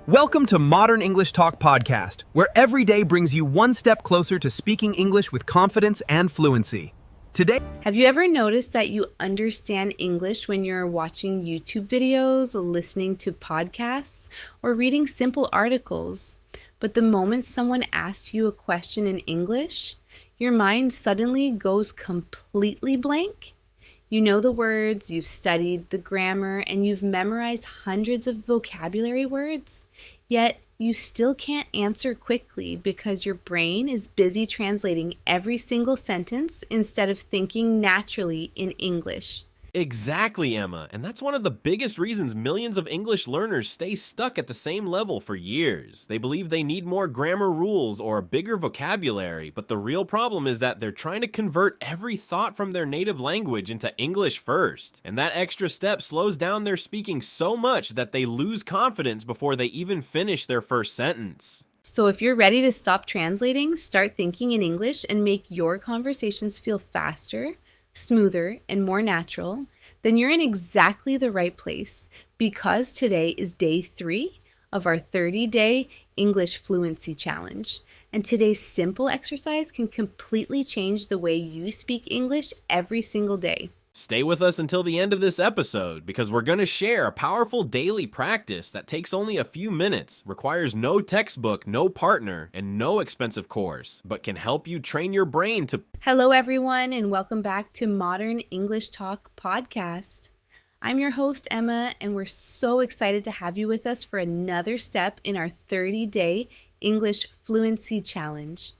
Welcome to Modern English Talk Podcast, where every day brings you one step closer to speaking English with confidence and fluency. Today, Have you ever noticed that you understand English when you're watching YouTube videos, listening to podcasts, or reading simple articles? But the moment someone asks you a question in English, your mind suddenly goes completely blank? You know the words, you've studied the grammar, and you've memorized hundreds of vocabulary words, yet you still can't answer quickly because your brain is busy translating every single sentence instead of thinking naturally in English. Exactly, Emma, and that's one of the biggest reasons millions of English learners stay stuck at the same level for years. They believe they need more grammar rules or a bigger vocabulary, but the real problem is that they're trying to convert every thought from their native language into English first, and that extra step slows down their speaking so much that they lose confidence before they even finish their first sentence. So if you're ready to stop translating, start thinking in English, and make your conversations feel faster, smoother, and more natural, then you're in exactly the right place, because today is day 3 of our 30-day English Fluency Challenge. And today's simple exercise can completely change the way you speak English every single day. Stay with us until the end of this episode because we're going to share a powerful daily practice that takes only a few minutes, requires no textbook, no partner, and no expensive course, but can help you train your brain to... Hello, everyone, and welcome back to Modern English Talk Podcast. I'm your host, Emma, and we're so excited to have you with us for another step in our 30-day English Fluency Challenge.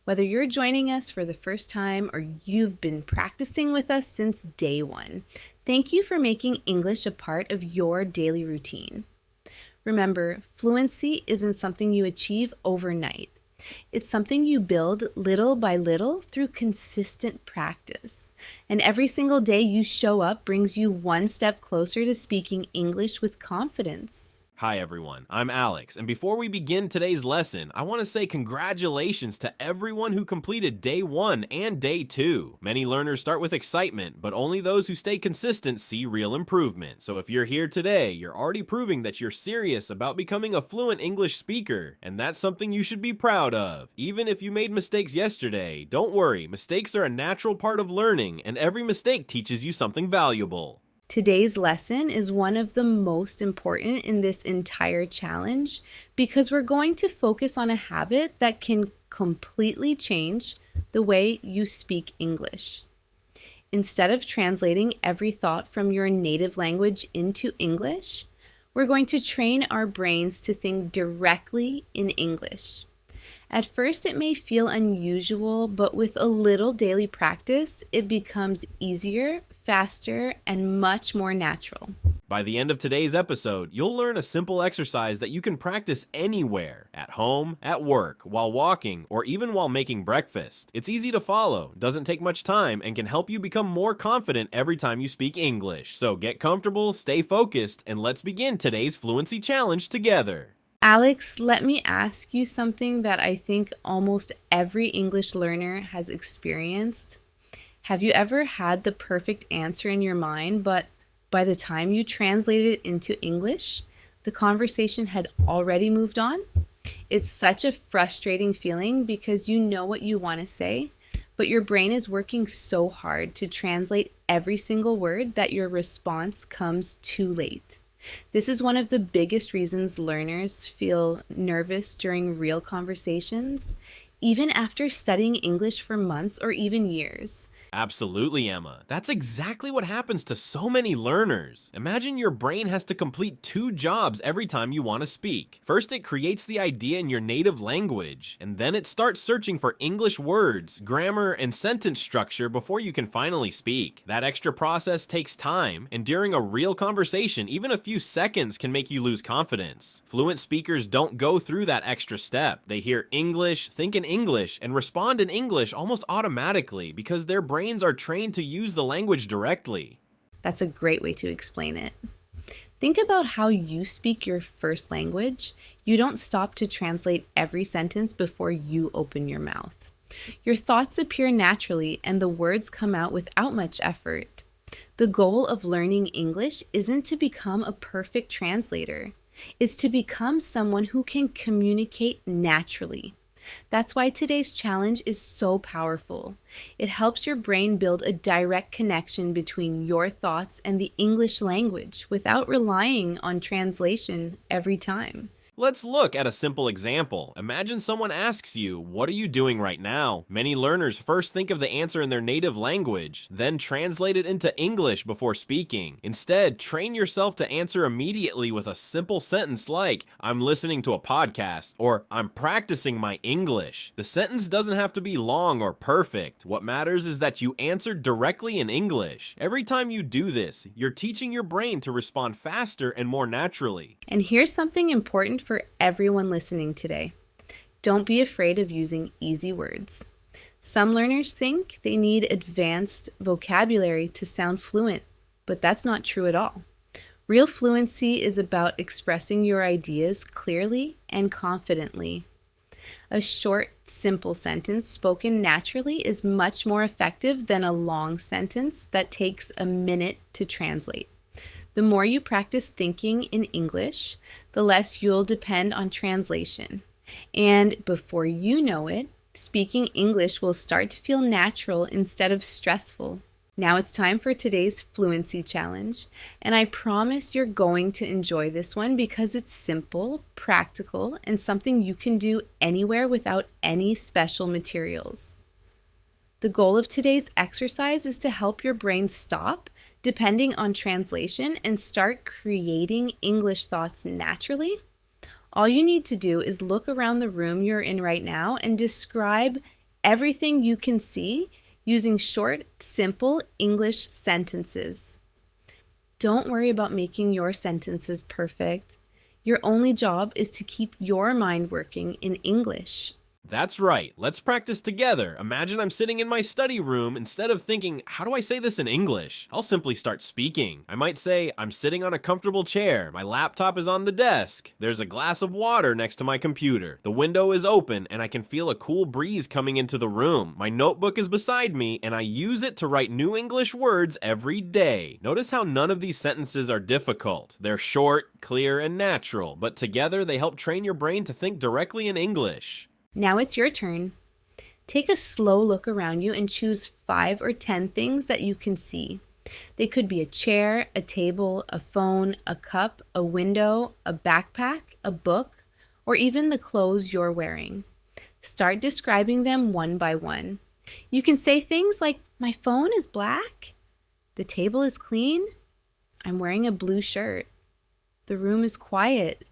Whether you're joining us for the first time or you've been practicing with us since day 1, thank you for making English a part of your daily routine. Remember, fluency isn't something you achieve overnight. It's something you build little by little through consistent practice. And every single day you show up brings you one step closer to speaking English with confidence. Hi everyone, I'm Alex, and before we begin today's lesson, I want to say congratulations to everyone who completed day 1 and day 2. Many learners start with excitement, but only those who stay consistent see real improvement. So if you're here today, you're already proving that you're serious about becoming a fluent English speaker, and that's something you should be proud of. Even if you made mistakes yesterday, don't worry, mistakes are a natural part of learning, and every mistake teaches you something valuable. Today's lesson is one of the most important in this entire challenge because we're going to focus on a habit that can completely change the way you speak English. Instead of translating every thought from your native language into English, we're going to train our brains to think directly in English. At first, it may feel unusual, but with a little daily practice, it becomes easier, faster, and much more natural. By the end of today's episode, you'll learn a simple exercise that you can practice anywhere, at home, at work, while walking, or even while making breakfast. It's easy to follow, doesn't take much time, and can help you become more confident every time you speak English. So get comfortable, stay focused, and let's begin today's Fluency Challenge together. Alex, let me ask you something that I think almost every English learner has experienced. Have you ever had the perfect answer in your mind, but by the time you translated it into English, the conversation had already moved on? It's such a frustrating feeling because you know what you want to say, but your brain is working so hard to translate every single word that your response comes too late. This is one of the biggest reasons learners feel nervous during real conversations, even after studying English for months or even years. Absolutely, Emma. That's exactly what happens to so many learners. Imagine your brain has to complete 2 jobs every time you want to speak. First, it creates the idea in your native language, and then it starts searching for English words, grammar, and sentence structure before you can finally speak. That extra process takes time, and during a real conversation, even a few seconds can make you lose confidence. Fluent speakers don't go through that extra step. They hear English, think in English, and respond in English almost automatically because their brains are trained to use the language directly. That's a great way to explain it. Think about how you speak your first language. You don't stop to translate every sentence before you open your mouth. Your thoughts appear naturally and the words come out without much effort. The goal of learning English isn't to become a perfect translator. is to become someone who can communicate naturally. That's why today's challenge is so powerful. It helps your brain build a direct connection between your thoughts and the English language without relying on translation every time. Let's look at a simple example. Imagine someone asks you, "What are you doing right now?" Many learners first think of the answer in their native language, then translate it into English before speaking. Instead, train yourself to answer immediately with a simple sentence like, "I'm listening to a podcast," or "I'm practicing my English." The sentence doesn't have to be long or perfect. What matters is that you answer directly in English. Every time you do this, you're teaching your brain to respond faster and more naturally. And here's something important for everyone listening today. Don't be afraid of using easy words. Some learners think they need advanced vocabulary to sound fluent, but that's not true at all. Real fluency is about expressing your ideas clearly and confidently. A short, simple sentence spoken naturally is much more effective than a long sentence that takes a minute to translate. The more you practice thinking in English, the less you'll depend on translation. And before you know it, speaking English will start to feel natural instead of stressful. Now it's time for today's Fluency Challenge, and I promise you're going to enjoy this one because it's simple, practical, and something you can do anywhere without any special materials. The goal of today's exercise is to help your brain stop depending on translation and start creating English thoughts naturally. All you need to do is look around the room you're in right now and describe everything you can see using short, simple English sentences. Don't worry about making your sentences perfect. Your only job is to keep your mind working in English. That's right. Let's practice together. Imagine I'm sitting in my study room. Instead of thinking, "How do I say this in English?" I'll simply start speaking. I might say, "I'm sitting on a comfortable chair. My laptop is on the desk. There's a glass of water next to my computer. The window is open and I can feel a cool breeze coming into the room. My notebook is beside me and I use it to write new English words every day." Notice how none of these sentences are difficult. They're short, clear, and natural, but together they help train your brain to think directly in English. Now it's your turn. Take a slow look around you and choose 5 or 10 things that you can see. They could be a chair, a table, a phone, a cup, a window, a backpack, a book, or even the clothes you're wearing. Start describing them one by one. You can say things like, "My phone is black," "The table is clean," "I'm wearing a blue shirt," "The room is quiet,"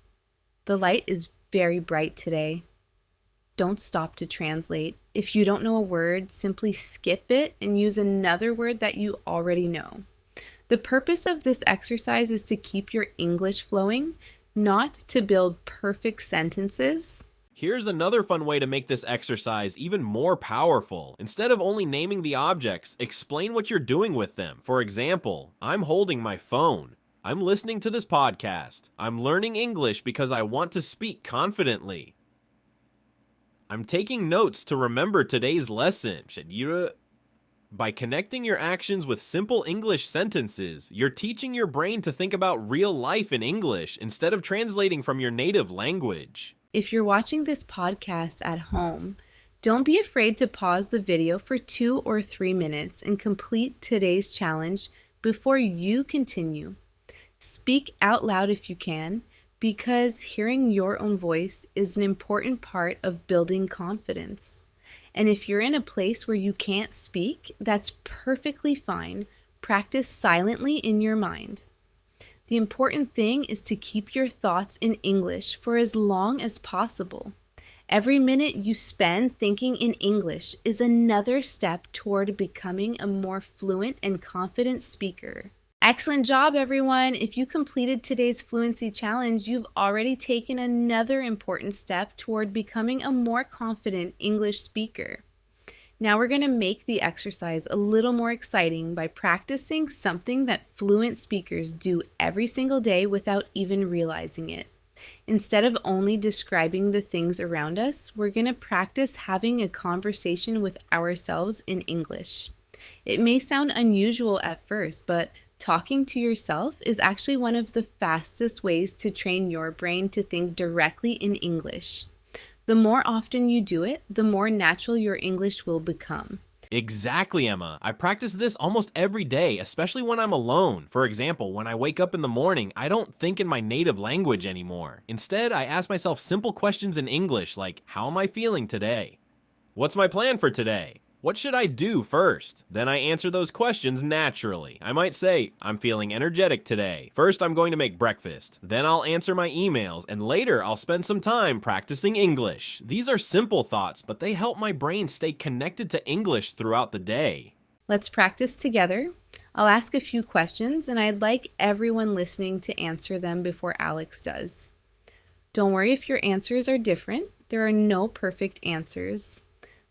"The light is very bright today." Don't stop to translate. If you don't know a word, simply skip it and use another word that you already know. The purpose of this exercise is to keep your English flowing, not to build perfect sentences. Here's another fun way to make this exercise even more powerful. Instead of only naming the objects, explain what you're doing with them. For example, "I'm holding my phone." "I'm listening to this podcast." "I'm learning English because I want to speak confidently." "I'm taking notes to remember today's lesson." By connecting your actions with simple English sentences, you're teaching your brain to think about real life in English instead of translating from your native language. If you're watching this podcast at home, don't be afraid to pause the video for 2 or 3 minutes and complete today's challenge before you continue. Speak out loud if you can, because hearing your own voice is an important part of building confidence. And if you're in a place where you can't speak, that's perfectly fine. Practice silently in your mind. The important thing is to keep your thoughts in English for as long as possible. Every minute you spend thinking in English is another step toward becoming a more fluent and confident speaker. Excellent job, everyone! If you completed today's Fluency Challenge, you've already taken another important step toward becoming a more confident English speaker. Now we're going to make the exercise a little more exciting by practicing something that fluent speakers do every single day without even realizing it. Instead of only describing the things around us, we're going to practice having a conversation with ourselves in English. It may sound unusual at first, but Talking to yourself is actually one of the fastest ways to train your brain to think directly in English. The more often you do it, the more natural your English will become. Exactly, Emma. I practice this almost every day, especially when I'm alone. For example, when I wake up in the morning, I don't think in my native language anymore. Instead, I ask myself simple questions in English like, how am I feeling today? What's my plan for today? What should I do first? Then I answer those questions naturally. I might say, I'm feeling energetic today. First, I'm going to make breakfast. Then I'll answer my emails, and later I'll spend some time practicing English. These are simple thoughts, but they help my brain stay connected to English throughout the day. Let's practice together. I'll ask a few questions, and I'd like everyone listening to answer them before Alex does. Don't worry if your answers are different. There are no perfect answers.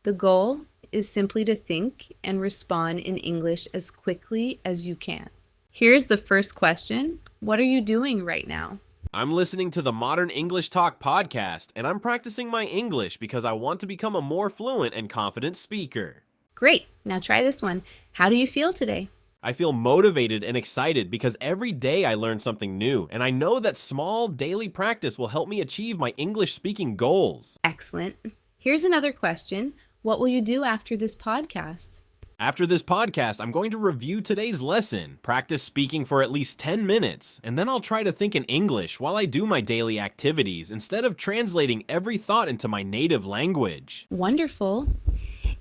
The goal is simply to think and respond in English as quickly as you can. Here's the first question. What are you doing right now? I'm listening to the Modern English Talk podcast, and I'm practicing my English because I want to become a more fluent and confident speaker. Great. Now try this one. How do you feel today? I feel motivated and excited because every day I learn something new, and I know that small daily practice will help me achieve my English speaking goals. Excellent. Here's another question. What will you do after this podcast? After this podcast, I'm going to review today's lesson, practice speaking for at least 10 minutes, and then I'll try to think in English while I do my daily activities instead of translating every thought into my native language. Wonderful.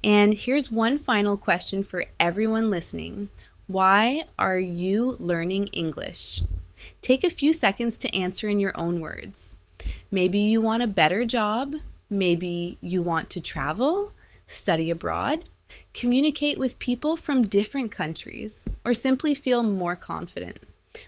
And here's one final question for everyone listening. Why are you learning English? Take a few seconds to answer in your own words. Maybe you want a better job. Maybe you want to travel, study abroad, communicate with people from different countries, or simply feel more confident.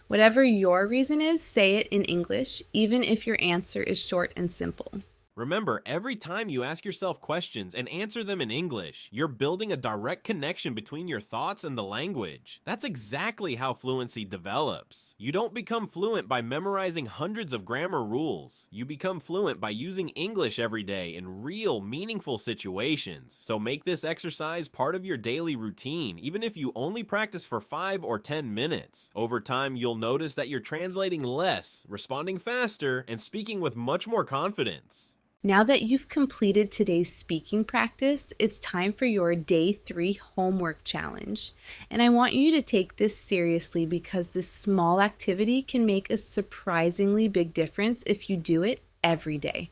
Whatever your reason is, say it in English, even if your answer is short and simple. Remember, every time you ask yourself questions and answer them in English, you're building a direct connection between your thoughts and the language. That's exactly how fluency develops. You don't become fluent by memorizing hundreds of grammar rules. You become fluent by using English every day in real, meaningful situations. So make this exercise part of your daily routine, even if you only practice for 5 or 10 minutes. Over time, you'll notice that you're translating less, responding faster, and speaking with much more confidence. Now that you've completed today's speaking practice, it's time for your Day 3 homework challenge. And I want you to take this seriously because this small activity can make a surprisingly big difference if you do it every day.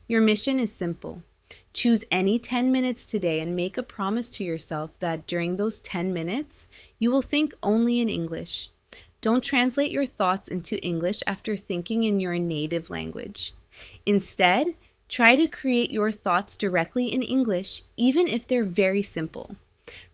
Your mission is simple. Choose any 10 minutes today and make a promise to yourself that during those 10 minutes, you will think only in English. Don't translate your thoughts into English after thinking in your native language. Instead, try to create your thoughts directly in English, even if they're very simple.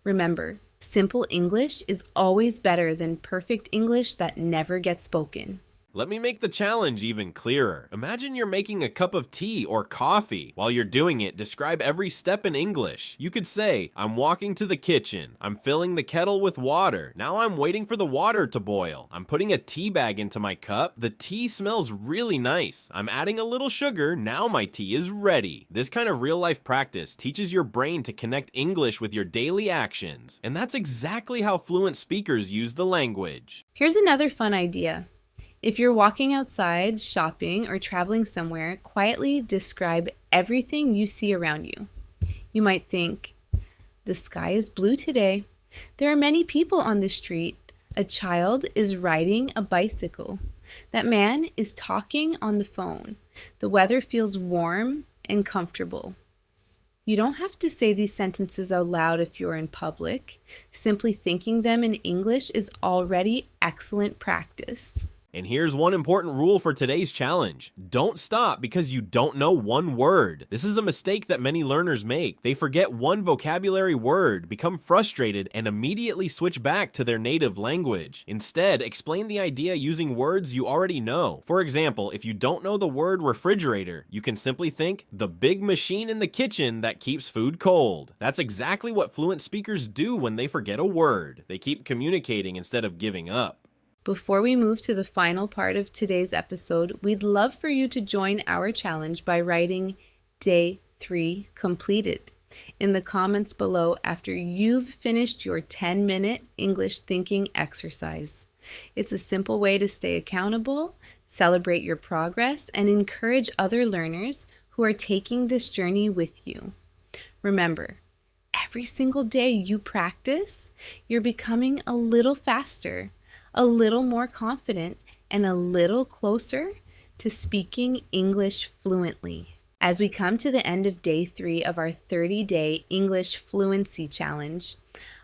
Remember, simple English is always better than perfect English that never gets spoken. Let me make the challenge even clearer. Imagine you're making a cup of tea or coffee. While you're doing it, describe every step in English. You could say, I'm walking to the kitchen. I'm filling the kettle with water. Now I'm waiting for the water to boil. I'm putting a tea bag into my cup. The tea smells really nice. I'm adding a little sugar. Now my tea is ready. This kind of real-life practice teaches your brain to connect English with your daily actions. And that's exactly how fluent speakers use the language. Here's another fun idea. If you're walking outside, shopping, or traveling somewhere, quietly describe everything you see around you. You might think, the sky is blue today. There are many people on the street. A child is riding a bicycle. That man is talking on the phone. The weather feels warm and comfortable. You don't have to say these sentences out loud if you're in public. Simply thinking them in English is already excellent practice. And here's one important rule for today's challenge. Don't stop because you don't know one word. This is a mistake that many learners make. They forget one vocabulary word, become frustrated, and immediately switch back to their native language. Instead, explain the idea using words you already know. For example, if you don't know the word refrigerator, you can simply think, the big machine in the kitchen that keeps food cold. That's exactly what fluent speakers do when they forget a word. They keep communicating instead of giving up. Before we move to the final part of today's episode, we'd love for you to join our challenge by writing Day 3 completed. in the comments below after you've finished your 10-minute English thinking exercise. It's a simple way to stay accountable, celebrate your progress, and encourage other learners who are taking this journey with you. Remember, every single day you practice, you're becoming a little faster, a little more confident, and a little closer to speaking English fluently. As we come to the end of day 3 of our 30-day English Fluency Challenge,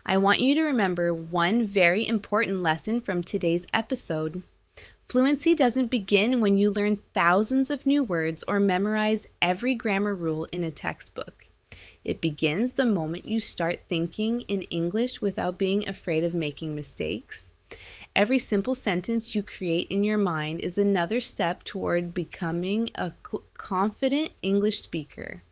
I want you to remember one very important lesson from today's episode. Fluency doesn't begin when you learn thousands of new words or memorize every grammar rule in a textbook. It begins the moment you start thinking in English without being afraid of making mistakes. Every simple sentence you create in your mind is another step toward becoming a confident English speaker.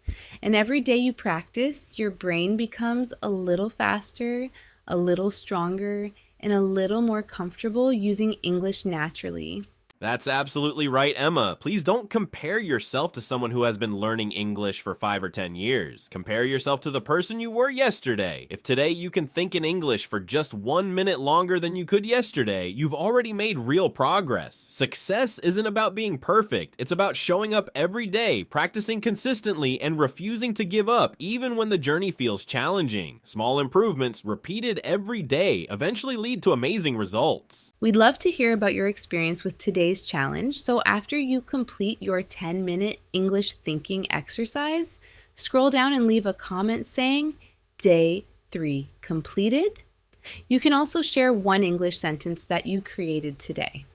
And every day you practice, your brain becomes a little faster, a little stronger, and a little more comfortable using English naturally. That's absolutely right, Emma. Please don't compare yourself to someone who has been learning English for 5 or 10 years. Compare yourself to the person you were yesterday. If today you can think in English for just 1 minute longer than you could yesterday, you've already made real progress. Success isn't about being perfect. It's about showing up every day, practicing consistently, and refusing to give up even when the journey feels challenging. Small improvements, repeated every day, eventually lead to amazing results. We'd love to hear about your experience with today's challenge, so after you complete your 10-minute English thinking exercise, scroll down and leave a comment saying, Day 3 completed. You can also share one English sentence that you created today.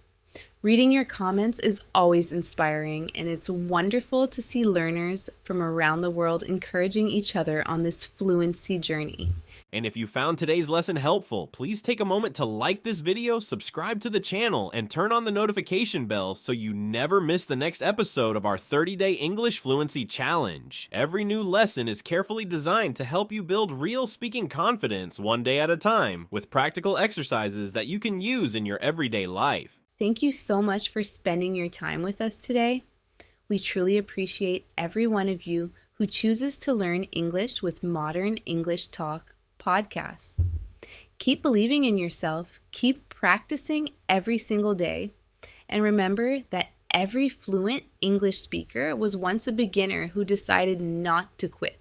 Reading your comments is always inspiring, and it's wonderful to see learners from around the world encouraging each other on this fluency journey. And if you found today's lesson helpful, please take a moment to like this video, subscribe to the channel, and turn on the notification bell so you never miss the next episode of our 30-day English Fluency Challenge. Every new lesson is carefully designed to help you build real speaking confidence one day at a time, with practical exercises that you can use in your everyday life. Thank you so much for spending your time with us today. We truly appreciate every one of you who chooses to learn English with Modern English Talk podcasts. Keep believing in yourself, keep practicing every single day, and remember that every fluent English speaker was once a beginner who decided not to quit.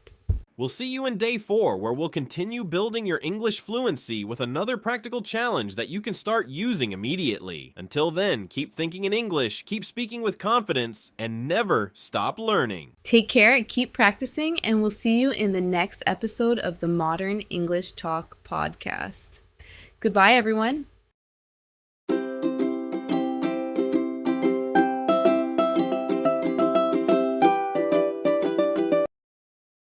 We'll see you in day 4, where we'll continue building your English fluency with another practical challenge that you can start using immediately. Until then, keep thinking in English, keep speaking with confidence, and never stop learning. Take care, keep practicing, and we'll see you in the next episode of the Modern English Talk podcast. Goodbye, everyone.